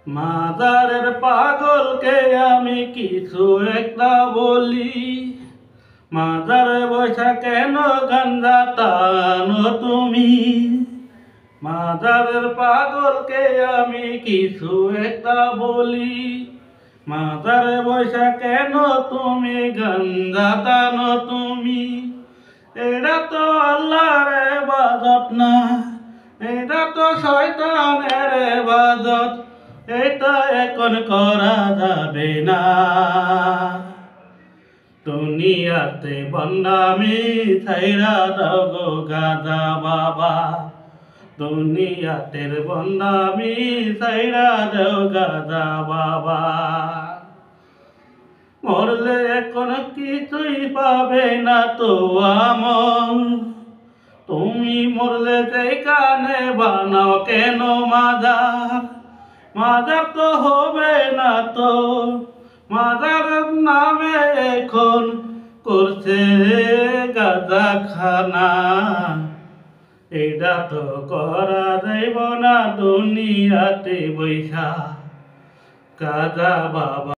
মাজারের পাগলকে আমি কিছু একটা বলি, মাজারে বৈশা কেন গাঞ্জা টানো তুমি? মাজারের পাগলকে আমি কিছু একটা বলি, মাজারে বৈশা কেন তুমি গাঞ্জা টানো তুমি? এটা তো আল্লাহর ইবাদত না, এটা তো শয়তানের ইবাদত, এটা এখন করা যাবে না। দুনিয়াতে বন্দামি ছাইরা দাও গো গাজা বাবা, দুনিয়াতে বন্দামি ছাইরা দাও গাজা বাবা। মরলে এখন কিছুই পাবে না তো আমল, তুমি মরলে যেখানে বানাও কেন মাজার? মাজার তো হবে না তো, মাজারের নামে এখন করছে গাঁজা খানা। এটা তো করা যাইব না দুনিয়াতে বৈশা গাঁজা বাবা।